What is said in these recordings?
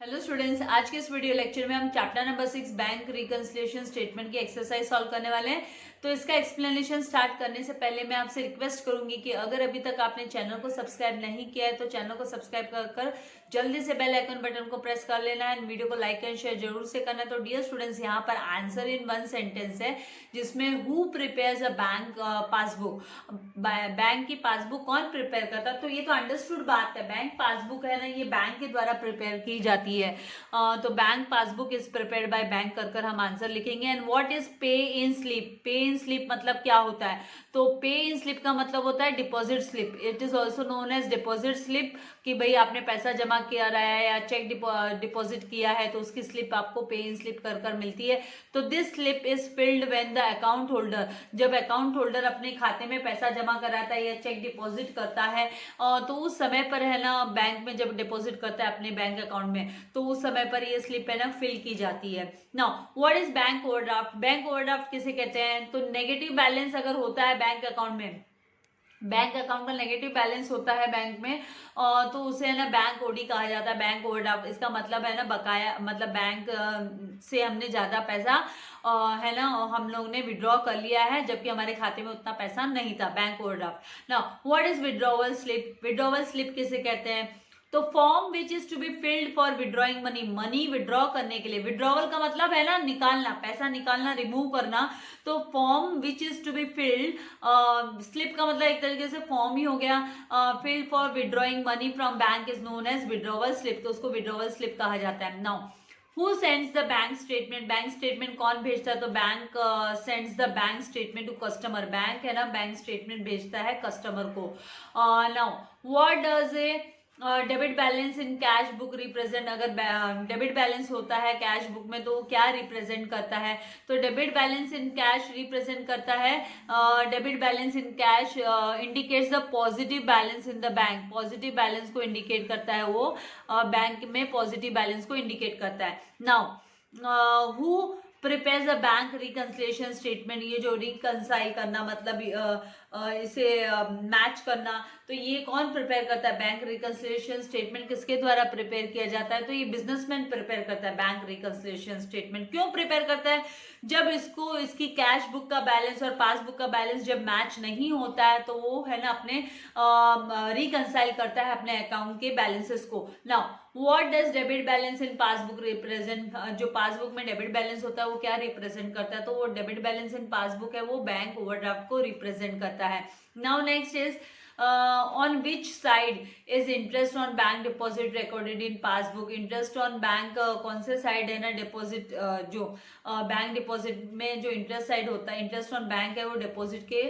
Hello students, आज के इस वीडियो लेक्चर में हम chapter number 6 bank reconciliation statement की एक्सरसाइज सॉल्व करने वाले हैं। तो इसका एक्सप्लेनेशन स्टार्ट करने से पहले मैं आपसे रिक्वेस्ट करूंगी कि अगर अभी तक आपने चैनल को सब्सक्राइब नहीं किया है तो चैनल को सब्सक्राइब कर जल्दी से बेल आइकन बटन को प्रेस कर लेना है। वीडियो को लाइक एंड शेयर जरूर से करना है। तो डियर स्टूडेंट्स, यहाँ पर आंसर इन वन सेंटेंस है जिसमें who prepares a bank passbook, bank की पासबुक कौन प्रिपेयर करता है। तो ये तो अंडरस्टूड बात है, बैंक पासबुक है ना, ये बैंक के द्वारा प्रिपेयर की जाती है। तो bank passbook is prepared by bank कर हम आंसर लिखेंगे। एंड व्हाट इज पे इन स्लिप? पे इन स्लिप मतलब क्या होता है? तो पे इन स्लिप का मतलब होता है deposit slip. It is also known as deposit slip, कि भाई आपने पैसा जमा किया रहा है या चेक डिपॉजिट किया है तो उसकी स्लिप आपको पे इन स्लिप कर मिलती है। तो this slip is filled when the account holder, जब अकाउंट होल्डर अपने खाते में पैसा जमा कराता है या चेक डिपॉजिट करता है तो उस समय पर है ना, बैंक में जब डिपॉजिट करता है अपने बैंक अकाउंट में तो उस समय पर ये स्लिप है ना फिल की जाती है। Now what is bank overdraft? Bank overdraft किसे कहते हैं? तो नेगेटिव बैलेंस अगर होता है बैंक अकाउंट में, बैंक अकाउंट का नेगेटिव बैलेंस होता है बैंक में तो उसे है ना बैंक ओडी कहा जाता है, बैंक ओवरड्राफ्ट। इसका मतलब है ना बकाया, मतलब बैंक से हमने ज्यादा पैसा है ना हम लोग ने विड्रॉ कर लिया है जबकि हमारे खाते में उतना पैसा नहीं था, bank overdraft. Now what is withdrawal slip? Withdrawal slip किसे कहते हैं? तो form which is to be filled for withdrawing money, money withdraw करने के लिए। विड्रॉवल का मतलब है ना निकालना, पैसा निकालना, रिमूव करना। तो form which is to be filled, slip का मतलब एक तरीके से फॉर्म ही हो गया। Filled for withdrawing money from bank is known as withdrawal slip, तो उसको विड्रॉवल स्लिप कहा जाता है। Now who sends the bank statement? Bank statement कौन भेजता है? तो bank sends the bank statement to customer. Bank है ना बैंक स्टेटमेंट भेजता है कस्टमर को। Now what does A debit balance in cash book represent? अगर डेबिट बैलेंस होता है कैश बुक में तो क्या रिप्रेजेंट करता है? तो debit balance in cash represent करता है, debit balance in cash indicates the positive balance in the bank. Positive balance को इंडिकेट करता है वो, बैंक में पॉजिटिव बैलेंस को इंडिकेट करता है। Now who prepares a bank reconciliation statement? ये जो रिकंसाइल करना मतलब इसे मैच करना, तो ये कौन प्रिपेयर करता है? बैंक रिकंसिलिएशन स्टेटमेंट किसके द्वारा प्रिपेयर किया जाता है? तो ये बिजनेसमैन प्रिपेयर करता है बैंक रिकंसिलिएशन स्टेटमेंट। क्यों प्रिपेयर करता है? जब इसको इसकी कैश बुक का बैलेंस और पासबुक का बैलेंस जब मैच नहीं होता है तो वो है ना अपने रिकंसाइल करता है अपने अकाउंट के बैलेंसेस को। Now what does debit balance in passbook represent? जो पासबुक में डेबिट बैलेंस होता है वो क्या रिप्रेजेंट करता है? तो वो डेबिट बैलेंस इन पासबुक है वो बैंक ओवरड्राफ्ट को रिप्रेजेंट करता है। Now next is on which side is interest on bank deposit recorded in passbook? interest on bank कौन से साइड है ना डिपॉजिट, जो बैंक डिपॉजिट में जो इंटरेस्ट साइड होता है, इंटरेस्ट ऑन बैंक है वो डिपॉजिट के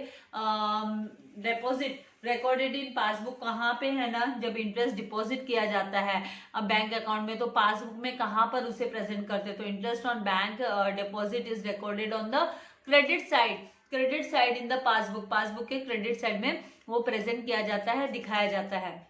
डिपॉजिट रिकॉर्डेड इन पासबुक कहाँ पे है ना, जब इंटरेस्ट डिपॉजिट किया जाता है अब बैंक अकाउंट में तो पासबुक में कहाँ पर उसे प्रेजेंट करते हैं? तो interest on bank deposit is recorded on the credit side, credit side in the passbook. Passbook के क्रेडिट साइड में वो प्रेजेंट किया जाता है, दिखाया जाता है।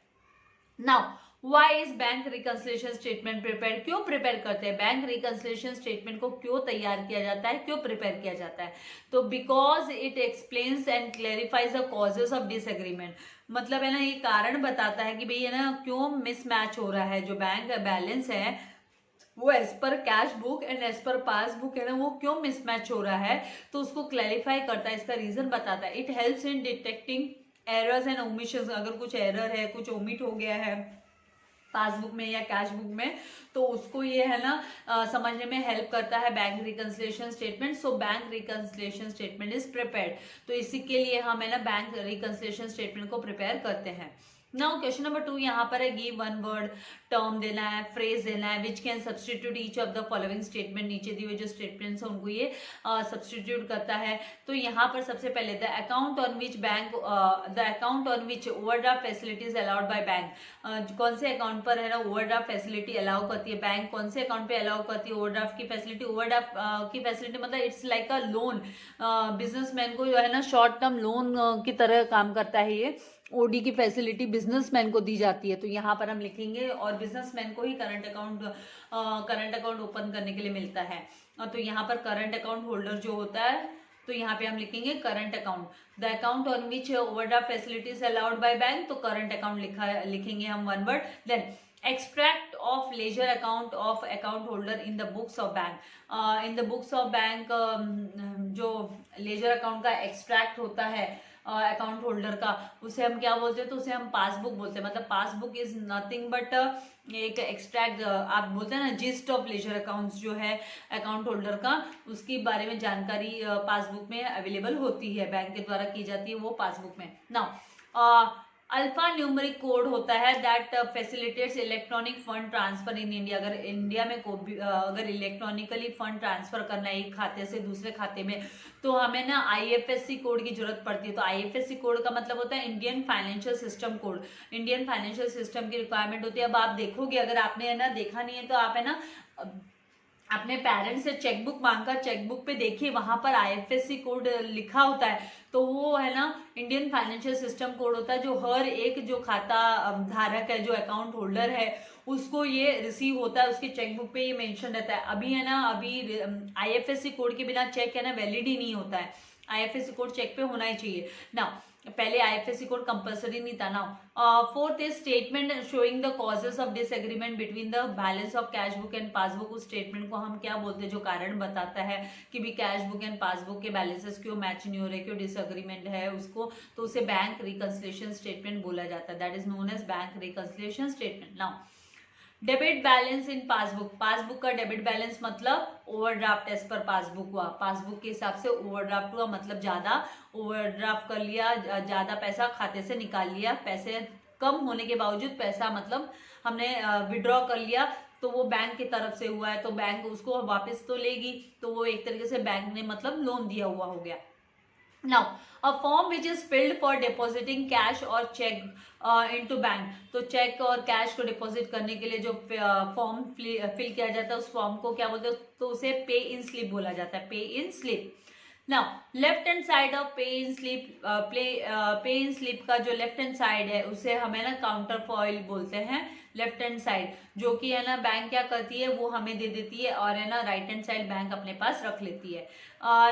Now why is bank reconciliation statement prepare? क्यों प्रिपेयर करते हैं? बैंक रिकंसिलिएशन स्टेटमेंट को क्यों तैयार किया जाता है, क्यों प्रिपेयर किया जाता है? तो because it explains and clarifies the causes of disagreement. मतलब है ना ये कारण बताता है कि भाई है ना क्यों मिसमैच हो रहा है, जो बैंक बैलेंस है वो as per cash book and as per passbook है ना वो क्यों मिसमैच हो रहा है, तो उसको क्लैरिफाई करता है, इसका रीजन बताता है। It helps in detecting errors and omissions. अगर कुछ एरर है, कुछ ओमिट हो गया है पासबुक में या कैश बुक में तो उसको ये है ना समझने में हेल्प करता है bank reconciliation statement. So bank reconciliation statement is prepared, तो इसी के लिए हम है ना बैंक रिकंसिलिएशन स्टेटमेंट को प्रिपेयर करते हैं। नाउ क्वेश्चन नंबर 2 यहाँ पर है, गिव वन वर्ड टर्म देना है, फ्रेज देना है which can substitute each of the following statement. नीचे दी हुई जो स्टेटमेंट्स है उनको ये सब्सटीट्यूट करता है। तो यहाँ पर सबसे पहले the account on which bank, the account on which overdraft facilities allowed by bank. कौन से अकाउंट पर है ना ओवरड्राफ्ट फैसिलिटी अलाउ करती है बैंक? कौन से अकाउंट पे अलाउ करती है ओवरड्राफ्ट की फैसिलिटी? ओवरड्राफ्ट की फैसिलिटी मतलब it's like a loan, businessman को जो है ना शॉर्ट टर्म लोन की तरह काम करता है ये। ओडी की फैसिलिटी बिजनेसमैन को दी जाती है, तो यहाँ पर हम लिखेंगे और बिजनेसमैन को ही करंट अकाउंट ओपन करने के लिए मिलता है। तो यहाँ पर करंट अकाउंट होल्डर जो होता है तो यहाँ पे हम लिखेंगे current account, the account on which overdraft facilities allowed by bank, तो करंट अकाउंट लिखेंगे हम one word. Then extract of ledger account of account holder in the books of bank. In the books of bank जो ledger account का extract होता है account holder का, उसे हम क्या बोलते हैं, तो उसे हम पासबुक बोलते हैं। मतलब पासबुक इज नथिंग बट एक एक्सट्रैक्ट, आप बोलते हैं ना जिस्ट ऑफ लेजर अकाउंट्स जो है अकाउंट होल्डर का, उसके बारे में जानकारी पासबुक में अवेलेबल होती है, बैंक के द्वारा की जाती है वो पासबुक में। नाउ अल्फा न्यूमेरिक कोड होता है that facilitates electronic fund transfer in India. अगर इंडिया में अगर इलेक्ट्रॉनिकली फंड ट्रांसफर करना है एक खाते से दूसरे खाते में, तो हमें ना IFSC कोड की जरूरत पड़ती है। तो IFSC कोड का मतलब होता है Indian financial system code. Indian financial system की रिक्वायरमेंट होती है। अब आप देखोगे, अगर आपने है ना देखा नहीं है तो आप है ना अपने पेरेंट्स से चेकबुक मांगकर चेकबुक पे देखिए, वहां पर IFSC कोड लिखा होता है। तो वो है ना इंडियन फाइनेंशियल सिस्टम कोड होता है, जो हर एक जो खाता धारक है, जो अकाउंट होल्डर है, उसको ये रिसीव होता है, उसके चेकबुक पे ये मेंशन रहता है। अभी है ना, अभी IFSC कोड के बिना चेक है ना वैलिड ही नहीं होता है। IFSC कोड चेक पे होना ही चाहिए ना। पहले IFSC कोड कंपलसरी नहीं था ना। Fourth is statement showing the causes of disagreement between the balance of cash book and passbook. उस स्टेटमेंट को हम क्या बोलते हैं, जो कारण बताता है कि भी कैश बुक एंड पासबुक के बैलेंसेस क्यों मैच नहीं हो रहे, क्यों डिसएग्रीमेंट है उसको, तो उसे बैंक रिकंसिलिएशन स्टेटमेंट बोला जाता है। That is known as bank reconciliation statement. Now debit balance in passbook. Passbook का डेबिट बैलेंस मतलब ओवरड्राफ्ट एज पर पासबुक हुआ, पासबुक के हिसाब से ओवरड्राफ्ट हुआ, मतलब ज्यादा ओवरड्राफ्ट कर लिया, ज्यादा पैसा खाते से निकाल लिया, पैसे कम होने के बावजूद पैसा मतलब हमने विड्रॉ कर लिया, तो वो बैंक की तरफ से हुआ है, तो बैंक उसको वापस तो लेगी, तो वो एक तरीके से बैंक ने मतलब लोन दिया हुआ हो गया। Now, a form which is filled for depositing cash or check into bank। तो चेक और कैश को डिपॉजिट करने के लिए जो फॉर्म फिल किया जाता है, उस फॉर्म को क्या बोलते हैं, तो उसे पे इन स्लिप बोला जाता है, pay in slip. Now left hand side of pay in slip, पे इन स्लिप का जो लेफ्ट हैंड साइड है उसे हमें ना काउंटर फॉइल बोलते हैं। लेफ्ट हैंड साइड जो कि है ना बैंक क्या करती है, वो हमें दे देती है, और है ना राइट हैंड साइड बैंक अपने पास रख लेती है।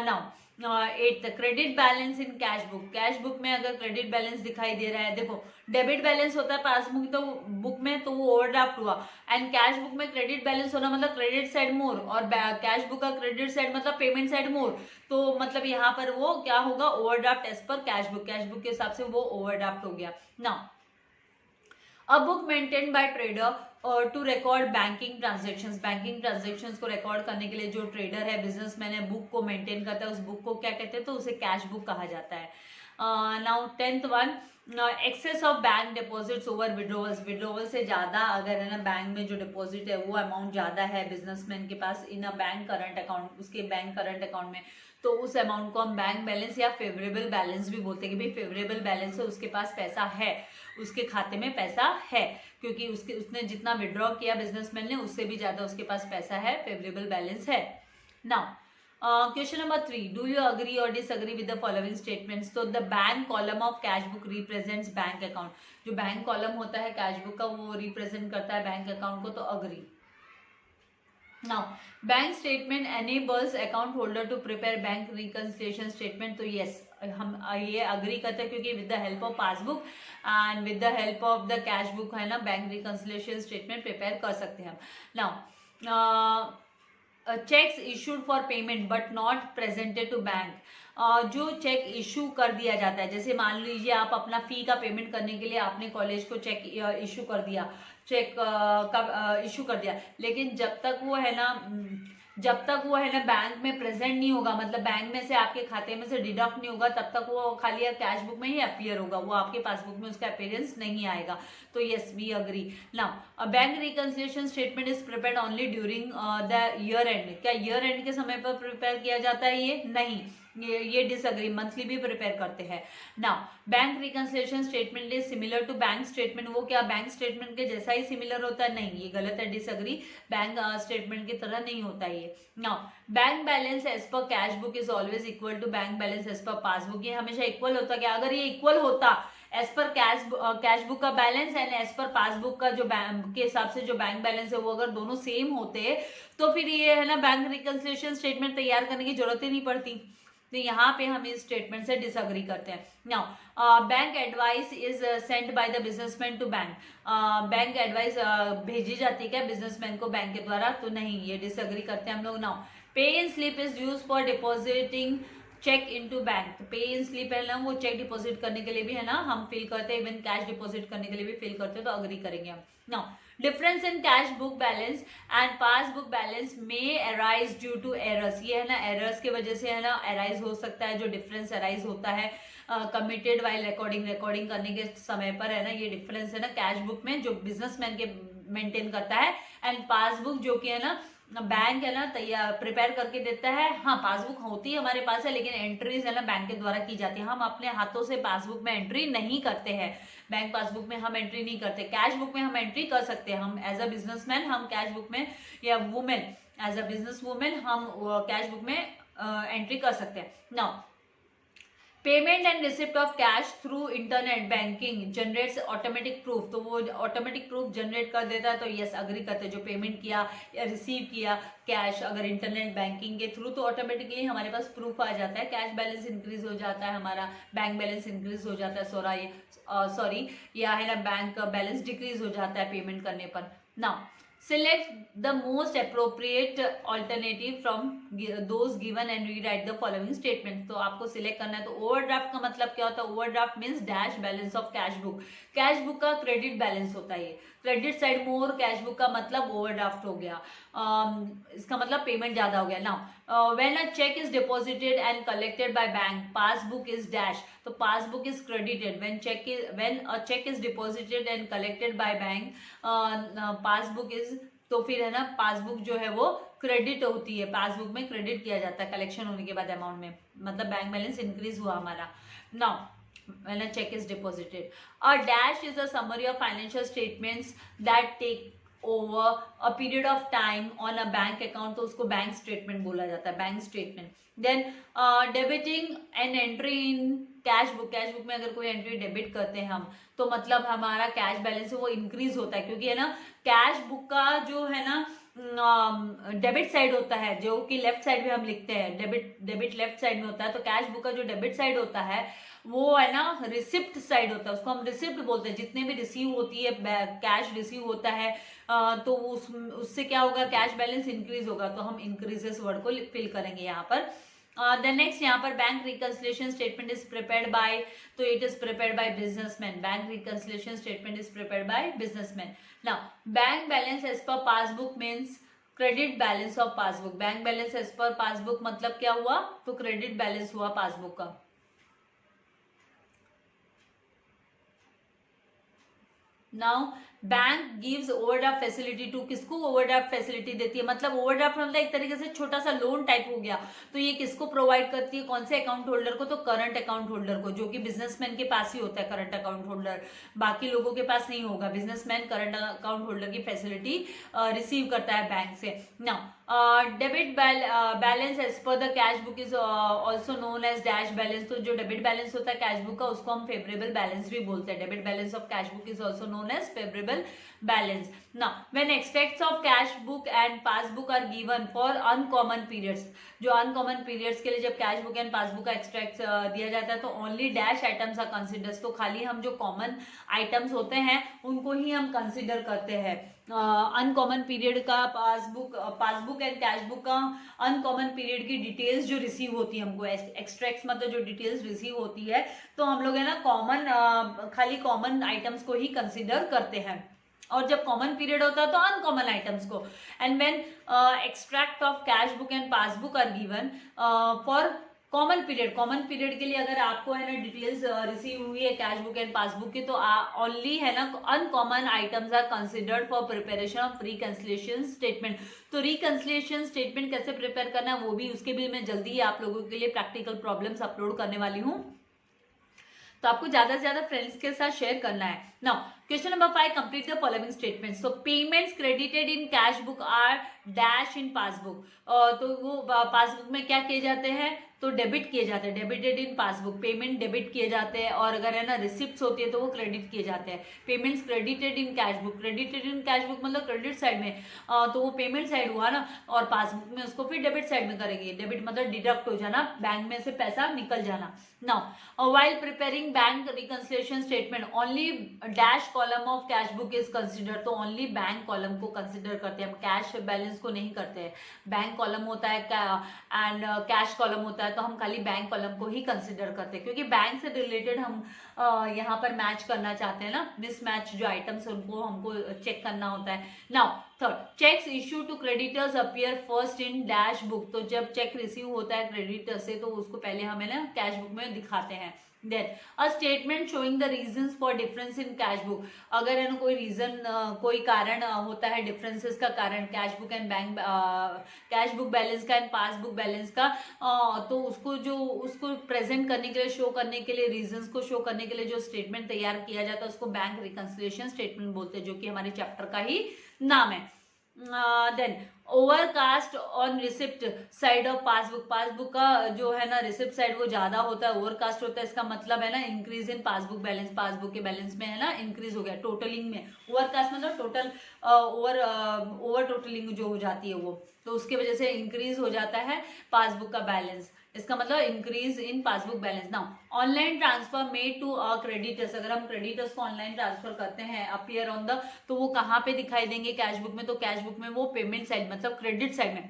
नाउ 8 क्रेडिट बैलेंस इन कैश बुक। कैश बुक में अगर क्रेडिट बैलेंस दिखाई दे रहा है, देखो डेबिट बैलेंस होता है पासबुक तो बुक में, तो वो ओवरड्राफ्ट हुआ, एंड कैश बुक में क्रेडिट बैलेंस होना मतलब क्रेडिट साइड मोर, और कैश बुक का क्रेडिट साइड मतलब पेमेंट साइड मोर। तो मतलब यहाँ पर वो क्या होगा, overdraft as per cash book के हिसाब से वो ओवरड्राफ्ट हो गया ना। A book maintain by trader और टू रिकॉर्ड बैंकिंग ट्रांजेक्शंस को रिकॉर्ड करने के लिए जो ट्रेडर है, बिजनेसमैन है, बुक को मेंटेन करता है, उस बुक को क्या कहते हैं, तो उसे कैश बुक कहा जाता है। Now 10th one, excess of bank deposits over withdrawals. Withdrawal से ज्यादा अगर है ना बैंक में जो डिपॉजिट है वो अमाउंट ज्यादा है बिजनेसमैन के पास इन अ बैंक करंट अकाउंट, उसके बैंक करंट अकाउंट में, तो उस अमाउंट को हम बैंक बैलेंस या फेवरेबल बैलेंस भी बोलते हैं कि भाई फेवरेबल बैलेंस है, उसके पास पैसा है, उसके खाते में पैसा है, क्योंकि उसने जितना विड्रॉ किया बिजनेसमैन ने उससे भी ज्यादा उसके पास पैसा है, फेवरेबल बैलेंस है। Now question number 3, do you agree और disagree with the following statements. तो the bank column of cash book represents bank account. जो बैंक कॉलम होता है कैश बुक का वो रिप्रेजेंट करता है बैंक अकाउंट को, तो agree. Now bank statement enables account holder to prepare bank reconciliation statement. तो यस, हम ये अग्री करते हैं, क्योंकि with the help of passbook and with the help of the cash book है ना बैंक रिकंसिलिएशन स्टेटमेंट प्रिपेयर कर सकते हैं हम। Now cheques issued for payment but not presented to bank. जो चेक इशू कर दिया जाता है, जैसे मान लीजिए आप अपना फी का पेमेंट करने के लिए आपने कॉलेज को चेक इशू कर दिया, चेक का इशू कर दिया, लेकिन जब तक वो है ना बैंक में प्रेजेंट नहीं होगा, मतलब बैंक में से आपके खाते में से डिडक्ट नहीं होगा, तब तक वो खाली कैश बुक में ही अपीयर होगा, वो आपके पासबुक में उसका अपीयरेंस नहीं आएगा। तो yes, we agree. Now bank reconciliation statement is prepared only during the year end. क्या ईयर एंड के समय पर प्रिपेयर किया जाता है? ये नहीं, ये डिसअग्री, मंथली भी प्रिपेयर करते हैं। Now bank reconciliation statement is similar to bank statement. वो क्या बैंक स्टेटमेंट के जैसा ही सिमिलर होता है? नहीं, ये गलत है, डिसअग्री, बैंक स्टेटमेंट की तरह नहीं होता ये। Now bank balance as per cash book is always equal to bank balance as per passbook. ये हमेशा इक्वल होता है। अगर ये इक्वल होता एज पर कैश बुक का balance and as per passbook का जो बैंक के हिसाब से जो बैंक बैलेंस है वो अगर दोनों सेम होते तो फिर ये है ना बैंक रिकंसिलिएशन स्टेटमेंट तैयार करने की जरूरत ही नहीं पड़ती। तो यहाँ पे हम इस स्टेटमेंट से डिसएग्री करते हैं। Now bank advice is send by the businessman to bank, bank advice भेजी जाती है क्या बिजनेसमैन को बैंक के द्वारा, तो नहीं, ये डिसएग्री करते हैं हम लोग। Now pay in slip is use for depositing cheque into bank, pay in slip है ना वो चेक डिपॉजिट करने के लिए भी है ना हम फिल करते हैं, इवन कैश डिपॉजिट करने के लिए भी फिल करते हैं, तो अग्री करेंगे हम। Now difference in cash book balance and passbook balance में अराइज ड्यू टू एरर्स, ये है ना एरर्स की वजह से है ना अराइज हो सकता है, जो डिफरेंस अराइज होता है कमिटेड वाइल रिकॉर्डिंग करने के समय पर है ना, ये डिफरेंस है ना कैश बुक में जो बिजनेसमैन के मेंटेन करता है, एंड पासबुक जो कि है ना बैंक है ना तैयार प्रिपेयर करके देता है। हाँ पासबुक होती है हमारे पास है, लेकिन एंट्रीज है ना बैंक के द्वारा की जाती है, हम अपने हाथों से पासबुक में एंट्री नहीं करते हैं, बैंक पासबुक में हम एंट्री नहीं करते। कैश बुक में हम एंट्री कर सकते हैं, हम एज अ बिजनेसमैन हम कैश बुक में, या women as a business women हम कैश बुक में एंट्री कर सकते हैं। Now payment and receipt of cash through internet banking generates automatic proof, तो वो ऑटोमेटिक प्रूफ जनरेट कर देता है, तो यस अग्री करते हैं, जो पेमेंट किया या रिसीव किया कैश अगर इंटरनेट बैंकिंग के थ्रू तो ऑटोमेटिकली हमारे पास प्रूफ आ जाता है, कैश बैलेंस इंक्रीज हो जाता है, हमारा बैंक बैलेंस इंक्रीज हो जाता है, सॉरी या है ना बैंक बैलेंस डिक्रीज हो जाता है पेमेंट करने पर। Now select the most appropriate alternative from those given and rewrite the following statement, तो आपको सिलेक्ट करना है। तो ओवरड्राफ्ट का मतलब क्या होता है, overdraft means dash balance of cash book, cash book का क्रेडिट बैलेंस होता है, credit side more cash book का मतलब ओवरड्राफ्ट हो गया, इसका मतलब पेमेंट ज्यादा हो गया। Now when a cheque is deposited and collected by bank passbook is dash, तो passbook is credited, when a cheque is deposited and collected by bank passbook is, तो फिर है ना पासबुक जो है वो क्रेडिट होती है, पासबुक में क्रेडिट किया जाता है कलेक्शन होने के बाद अमाउंट में, मतलब बैंक बैलेंस इंक्रीज हुआ हमारा। Now when a check is deposited, a dash is a summary of financial statements that take over a period of time on a bank account, तो उसको बैंक स्टेटमेंट बोला जाता है, bank statement. Then debiting an entry in cash book, cash book में अगर कोई entry debit करते हैं हम तो मतलब हमारा कैश बैलेंस है वो इंक्रीज होता है, क्योंकि है ना कैश बुक का जो है ना डेबिट साइड होता है जो कि लेफ्ट साइड में हम लिखते हैं, डेबिट लेफ्ट साइड में होता है, तो कैश बुक का जो डेबिट साइड होता है वो है ना रिसिप्ट साइड होता है, उसको हम रिसिप्ट बोलते हैं, जितने भी रिसीव होती है कैश रिसीव होता है तो उससे क्या होगा कैश बैलेंस इंक्रीज होगा, तो हम इंक्रीजेस वर्ड को फिल करेंगे यहाँ पर। देन नेक्स्ट यहाँ पर bank reconciliation statement is prepared by, तो it is prepared by businessman, bank reconciliation statement is prepared by businessman. Now bank balance as per passbook means credit balance of passbook, bank balance as per passbook मतलब क्या हुआ, तो credit balance हुआ passbook का। Now bank gives overdraft facility to, किसको overdraft facility देती है, मतलब ओवरड्राफ्ट मतलब एक तरीके से छोटा सा लोन टाइप हो गया, तो ये किसको प्रोवाइड करती है, कौन से अकाउंट होल्डर को, तो करंट अकाउंट होल्डर को, जो कि बिजनेसमैन के पास ही होता है करंट अकाउंट होल्डर, बाकी लोगों के पास नहीं होगा। बिजनेसमैन करंट अकाउंट होल्डर की फैसिलिटी रिसीव करता है बैंक से। Now debit balance as per the cash book is also known as dash balance, तो जो डेबिट बैलेंस होता है कैश बुक का उसको हम फेवरेबल बैलेंस भी बोलते हैं, debit balance of cash book is also known as favourable balance. Now when extracts of cash book and passbook are given for uncommon periods, जो अनकॉमन पीरियड्स के लिए जब कैश बुक एंड पासबुक का extract दिया जाता है तो only dash items are considers, तो खाली हम जो कॉमन आइटम्स होते हैं उनको ही हम कंसिडर करते हैं। अनकॉमन पीरियड का पासबुक एंड कैश बुक का अनकॉमन पीरियड की डिटेल्स जो रिसीव होती है हमको, एक्सट्रैक्ट्स मतलब जो डिटेल्स रिसीव होती है, तो हम लोग है ना कॉमन खाली कॉमन आइटम्स को ही कंसिडर करते हैं, और जब कॉमन पीरियड होता है तो अनकॉमन आइटम्स को। And when extract of cash book and passbook are given for common period के लिए अगर आपको है ना डिटेल्स रिसीव हुई है कैश बुक एंड पासबुक की, तो ओनली है ना uncommon items are considered for preparation of reconciliation statement. तो रिकंसिलिएशन स्टेटमेंट कैसे प्रिपेयर करना है वो भी, उसके भी मैं जल्दी ही आप लोगों के लिए प्रैक्टिकल प्रॉब्लम्स अपलोड करने वाली हूँ, तो आपको ज्यादा से ज्यादा फ्रेंड्स के साथ शेयर करना है। Now, question number 5, complete the following statements. So, payments credited in cash book are dash in passbook. तो वो पासबुक में क्या किए जाते हैं, तो डेबिट किए जाते हैं, debited in passbook, payment debit किए जाते हैं, और अगर है ना रिसिप्ट्स होती है तो वो क्रेडिट किए जाते हैं. Payments credited in cash book, credited in cash book मतलब क्रेडिट साइड में, तो वो पेमेंट साइड हुआ ना, और पासबुक में उसको फिर डेबिट साइड में करेंगे. डेबिट मतलब डिडक्ट हो जाना, बैंक में से पैसा निकल जाना. Now while preparing bank reconciliation statement only dash column of cash book is consider. तो ओनली बैंक कॉलम को कंसिडर करते हैं, हम कैश बैलेंस को नहीं करते हैं. बैंक कॉलम होता है एंड कैश कॉलम होता है, तो हम खाली बैंक कॉलम को ही कंसिडर करते हैं, क्योंकि बैंक से रिलेटेड हम यहाँ पर मैच करना चाहते हैं ना, मिसमैच जो आइटम्स है उनको हमको चेक करना होता है. Now third, cheques issue to creditors appear first in dash book. तो जब चेक रिसीव होता है क्रेडिटर से तो उसको पहले हमें ना कैश बुक में दिखाते हैं. Then a statement showing the reasons for difference in cash book. अगर है ना कोई रीजन, कोई कारण होता है डिफरेंसेस का कारण cash book and bank, cash book balance का एंड पासबुक बैलेंस का, तो उसको प्रेजेंट करने के लिए, शो करने के लिए, रीजंस को शो करने के लिए जो स्टेटमेंट तैयार किया जाता है उसको बैंक रिकंसिलिएशन स्टेटमेंट बोलते हैं, जो कि हमारे चैप्टर का ही नाम है. Then overcast on receipt side of passbook. Passbook का जो है ना रिसिप्ट साइड वो ज्यादा होता है, ओवरकास्ट होता है. इसका मतलब है ना increase in passbook balance, passbook के बैलेंस में है ना इंक्रीज हो गया टोटलिंग में. ओवरकास्ट मतलब टोटल ओवर टोटलिंग जो हो जाती है वो, तो उसकी वजह से इंक्रीज हो जाता है पासबुक का बैलेंस. इसका मतलब increase in passbook balance. Now online transfer made to creditors. अगर हम क्रेडिटर्स को ऑनलाइन ट्रांसफर करते हैं अपीयर ऑन द, तो वो कहाँ पे दिखाई देंगे कैश बुक में, तो कैश बुक में वो पेमेंट साइड मतलब क्रेडिट साइड में.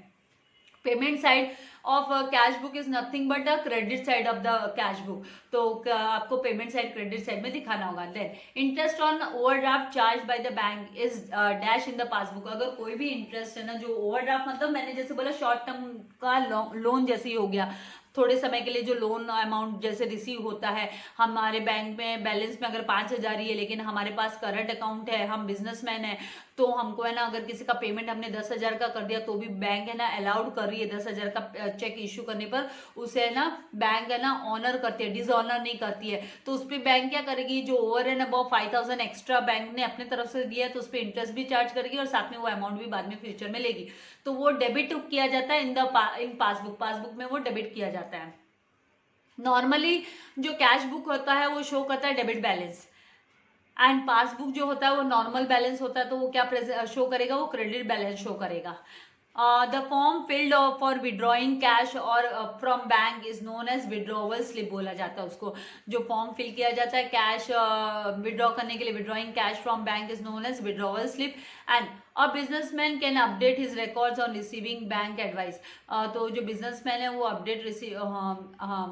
Payment side of cash book is nothing but a credit side of the cash book. तो आपको पेमेंट साइड क्रेडिट साइड में दिखाना होगा. Then interest on overdraft charge by the bank is dash in the passbook. अगर कोई भी interest है ना, जो ओवरड्राफ्ट मतलब मैंने जैसे बोला शॉर्ट टर्म का लोन जैसे ही हो गया, थोड़े समय के लिए जो लोन अमाउंट जैसे रिसीव होता है, हमारे बैंक में बैलेंस में अगर 5,000 ही है लेकिन हमारे पास करंट अकाउंट है, हम बिजनेसमैन है, तो हमको है ना अगर किसी का पेमेंट हमने 10,000 का कर दिया तो भी बैंक है ना अलाउड कर रही है 10,000 का चेक इश्यू करने पर, उसे है ना बैंक है ना ऑनर करती है, डिसऑनर नहीं करती है. तो उस पर बैंक क्या करेगी, जो ओवर है ना वो 5,000 एक्स्ट्रा बैंक ने अपने तरफ से दिया है तो उस पर इंटरेस्ट भी चार्ज करेगी और साथ में वो अमाउंट भी बाद में फ्यूचर में लेगी. तो वो डेबिट किया जाता है इन पासबुक. पासबुक में वो डेबिट किया जाता है. नॉर्मली जो कैश बुक होता है वो शो करता है डेबिट बैलेंस, एंड पासबुक जो होता है वो नॉर्मल बैलेंस होता है, तो वो क्या शो करेगा, वो क्रेडिट बैलेंस शो करेगा. The form filled for withdrawing cash और from bank is known as withdrawal slip बोला जाता है उसको. जो फॉर्म फिल किया जाता है कैश विड्रॉ करने के लिए, withdrawing cash from bank is known as withdrawal slip. And a businessman can update his records on receiving bank advice. तो जो बिजनेसमैन है वो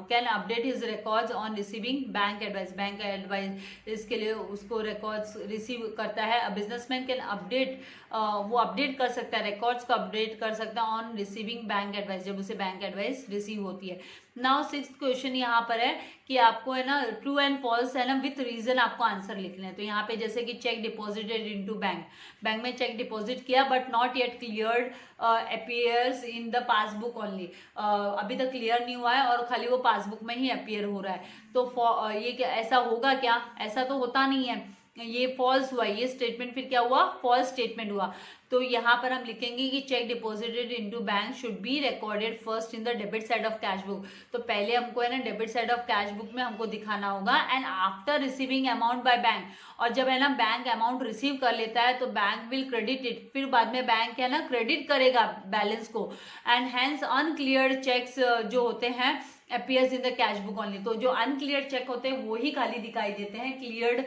can update his records on receiving bank advice. Bank advice इसके लिए उसको records receive करता है. Businessman can update, वो अपडेट कर सकता है, रिकॉर्ड्स को अपडेट कर सकता है ऑन रिसीविंग बैंक एडवाइस, जब उसे बैंक एडवाइस रिसीव होती है. नाउ 6th क्वेश्चन यहाँ पर है कि आपको है ना ट्रू एंड फॉल्स है ना विथ रीजन आपको आंसर लिखना है. तो यहाँ पे जैसे कि check deposited into bank, bank में चेक डिपॉजिट किया but not yet cleared appears in the passbook only. अभी तक क्लियर नहीं हुआ है और खाली वो पासबुक में ही अपीयर हो रहा है. तो ये क्या ऐसा होगा क्या, ऐसा तो होता नहीं है, ये फॉल्स हुआ. ये स्टेटमेंट फिर क्या हुआ, फॉल्स स्टेटमेंट हुआ. तो यहाँ पर हम लिखेंगे कि check deposited into bank should be recorded first in the debit side of cash book. तो पहले हमको है ना debit side of cash book में हमको दिखाना होगा. And after receiving amount by bank, और जब है ना बैंक अमाउंट रिसीव कर लेता है तो बैंक विल क्रेडिट इट, फिर बाद में बैंक है ना क्रेडिट करेगा बैलेंस को. एंड हैंस अनक्लियर्ड चेक्स जो होते हैं appears in the cash book only. तो जो अनक्लियर चेक होते हैं वो ही खाली दिखाई देते हैं, क्लियर्ड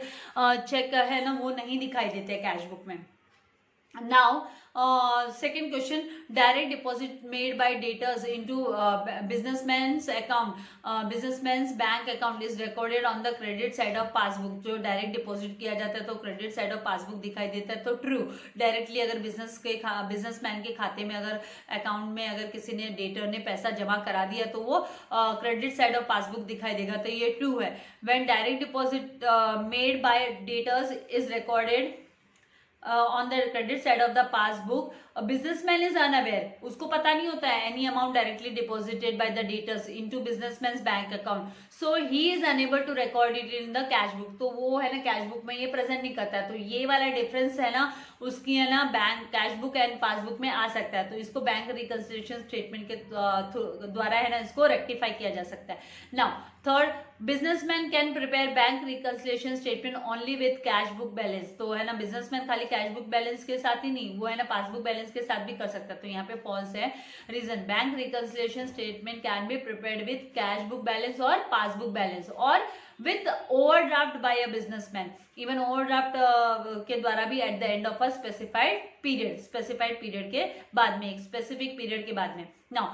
चेक है ना वो नहीं दिखाई देते कैश बुक में. Now, second question, direct deposit made by debtors into businessman's account, businessman's bank account is recorded on the credit side of passbook. जो direct deposit किया जाता है तो credit side of passbook दिखाई देता है. तो true, directly अगर businessman के खाते में अगर account में अगर किसी ने debtor ने पैसा जमा करा दिया तो वो credit side of passbook दिखाई देगा. तो ये true है. When direct deposit made by debtors is recorded on the credit side of the passbook, businessman is unaware, उसको पता नहीं होता है any amount directly deposited by the debtors into businessman's bank account, so he is unable to record it in the cash book, तो वो है ना cash book में ये प्रेजेंट नहीं करता है, तो ये वाला डिफरेंस है ना उसकी है ना bank cash book and passbook में आ सकता है, तो इसको बैंक रिकंसिलिएशन स्टेटमेंट के द्वारा है ना इसको रेक्टिफाई किया जा सकता है। Now third, businessman can prepare bank reconciliation statement only with cash book balance, तो है ना बिजनेसमैन खाली कैश बुक बैलेंस के साथ ही नहीं, वो है ना पासबुक बैलेंस के साथ भी कर सकता है, तो यहाँ पे फॉल्स है। Reason, bank reconciliation statement can be prepared with cash book balance और पासबुक बैलेंस और with overdraft by a businessman, even overdraft के द्वारा भी at the end of a specified period के बाद में, एक स्पेसिफिक पीरियड के बाद में। Now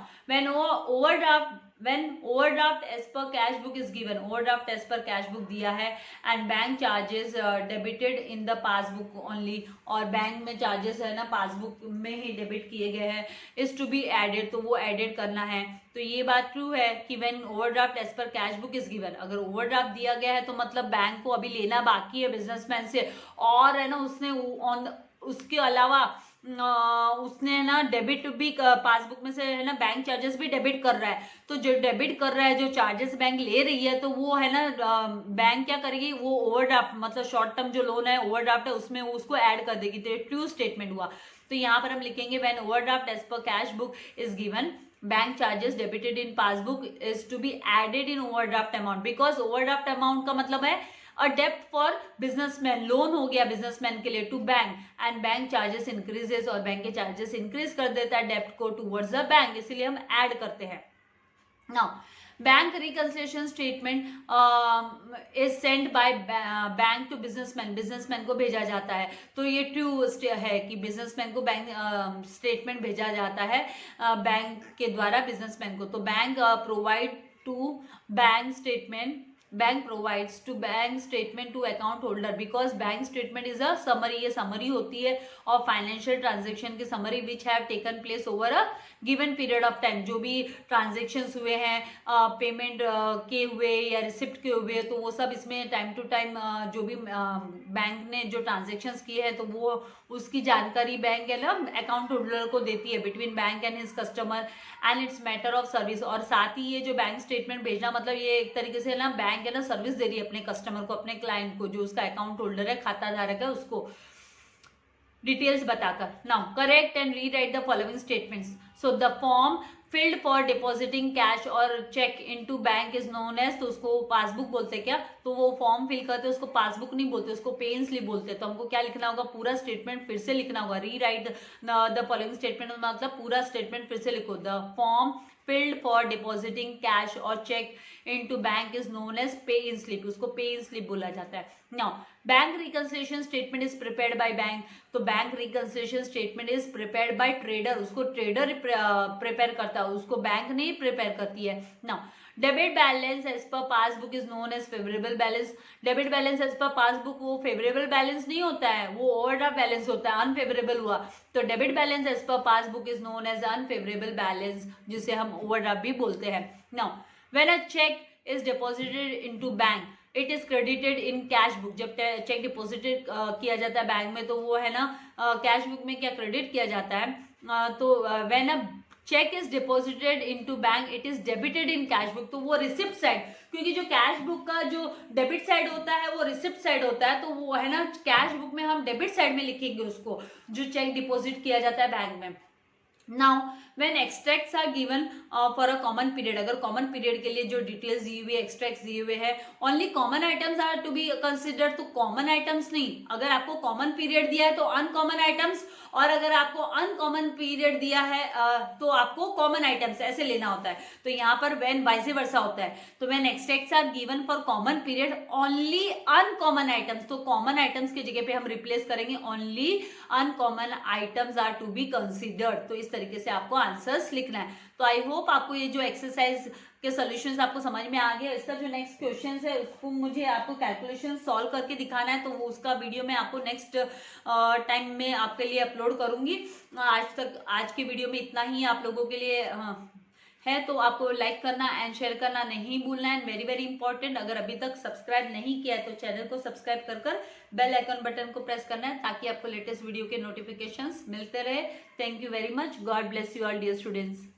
when overdraft as per cash book is given, overdraft as per cash book दिया है and bank charges debited in the passbook only, और बैंक में चार्जेस है ना पासबुक में ही डेबिट किए गए हैं, is to be added, तो वो एडेड करना है, तो ये बात ट्रू है कि when overdraft as per cash book is given, अगर ओवरड्राफ्ट दिया गया है तो मतलब बैंक को अभी लेना बाकी है बिजनेसमैन से, और है ना उसने उसके अलावा उसने ना डेबिट भी पासबुक में से है ना बैंक चार्जेस भी डेबिट कर रहा है, तो जो डेबिट कर रहा है, जो चार्जेस बैंक ले रही है, तो वो है ना बैंक क्या करेगी, वो ओवरड्राफ्ट मतलब शॉर्ट टर्म जो लोन है ओवरड्राफ्ट है उसमें वो उसको ऐड कर देगी, तो ट्रू स्टेटमेंट हुआ। तो यहाँ पर हम लिखेंगे when overdraft as per cash book is given, bank charges debited in passbook is to be added in overdraft amount, because overdraft amount का मतलब है अ डेप्ट फॉर बिजनेसमैन, लोन हो गया बिजनेसमैन के लिए to bank, and bank charges increases, और bank के चार्जेस इंक्रीज कर देता है डेप्ट को टूवर्ड्स द बैंक, इसीलिए हम ऐड करते हैं। Now bank reconciliation statement is send by bank to businessman, businessman को भेजा जाता है, तो ये ट्रू है कि बिजनेसमैन को बैंक स्टेटमेंट भेजा जाता है बैंक के द्वारा बिजनेसमैन को, तो bank provide to bank statement, bank provides to bank statement to account holder, because bank statement is a summary, ये समरी होती है और फाइनेंशियल ट्रांजेक्शन की summary which have taken place over a given period of time, जो भी transactions हुए हैं payment के हुए या रिसिप्ट के हुए, तो वो सब इसमें टाइम टू टाइम जो भी बैंक ने जो ट्रांजेक्शन्स किए हैं तो वो उसकी जानकारी बैंक है ना अकाउंट होल्डर को देती है between bank and his customer and it's matter of service, और साथ ही ये जो बैंक स्टेटमेंट भेजना मतलब ये एक तरीके से ना बैंक है ना सर्विस दे रही है अपने कस्टमर को, अपने क्लाइंट को, जो उसका अकाउंट होल्डर है, खाता धारक है, उसको डिटेल्स बताकर। Now correct and rewrite the following statements, so the form filled for depositing cash और cheque into bank is known as, तो उसको पासबुक बोलते हैं क्या, तो वो फॉर्म फिल करते हैं उसको पासबुक नहीं बोलते, उसको पे इन स्लिप बोलते हैं, तो हमको क्या लिखना होगा, पूरा स्टेटमेंट फिर से लिखना होगा, रीराइट द फॉलोइंग स्टेटमेंट मतलब पूरा स्टेटमेंट फिर से लिखो, the form filled for depositing cash or check into bank is known as pay in slip, उसको pay in slip बोला जाता है। Now bank reconciliation statement is prepared by bank, तो bank reconciliation statement is prepared by trader, उसको trader prepare करता है, उसको bank नहीं prepare करती है। Now debit balance as per passbook is known as favourable balance, debit balance as per passbook वो favourable balance नहीं होता है, वो ओवरड्राफ्ट बैलेंस होता है, अनफेवरेबल हुआ, तो debit balance as per passbook is known as unfavourable balance, जिसे हम ओवरड्राफ्ट भी बोलते हैं। Now when a cheque is deposited into bank it is credited in cash book, जब चेक डिपॉजिटेड किया जाता है बैंक में तो वो है ना कैश बुक में क्या क्रेडिट किया जाता है, तो when a cheque is deposited into bank it is debited in cash book, तो वो रिसिप्ट साइड, क्योंकि जो कैश बुक का जो डेबिट साइड होता है वो रिसिप्ट साइड होता है, तो वो है ना कैश बुक में हम डेबिट साइड में लिखेंगे उसको, जो चेक डिपॉजिट किया जाता है बैंक में। Now when extracts are given for a common period, अगर कॉमन पीरियड के लिए जो डिटेल्स दी हुई है, एक्सट्रैक्ट्स दिए हुए हैं, only common items are to be considered, तो कॉमन आइटम्स नहीं, अगर आपको कॉमन पीरियड दिया है तो अनकॉमन आइटम्स, और अगर आपको अनकॉमन पीरियड दिया है तो आपको कॉमन आइटम्स ऐसे लेना होता है, तो यहाँ पर व्हेन वाइस वर्सा होता है, तो when extracts are given for common period only uncommon items, तो कॉमन आइटम्स की जगह पे हम रिप्लेस करेंगे only uncommon items are to be considered, तो इस तरीके से आपको आंसर्स लिखना है। तो आई होप आपको ये जो एक्सरसाइज के सॉल्यूशंस आपको समझ में आ गया। इसका जो नेक्स्ट क्वेश्चन है उसको मुझे आपको कैलकुलेशन सॉल्व करके दिखाना है, तो वो उसका वीडियो मैं आपको नेक्स्ट टाइम में आपके लिए अपलोड करूंगी। आज की वीडियो में इतना ही आप लोगों के लिए है तो आपको लाइक करना एंड शेयर करना नहीं भूलना है। वेरी वेरी इंपॉर्टेंट, अगर अभी तक सब्सक्राइब नहीं किया है तो चैनल को सब्सक्राइब कर बेल आइकन बटन को प्रेस करना है ताकि आपको लेटेस्ट वीडियो के नोटिफिकेशंस मिलते रहे। Thank you very much. God bless you all dear students.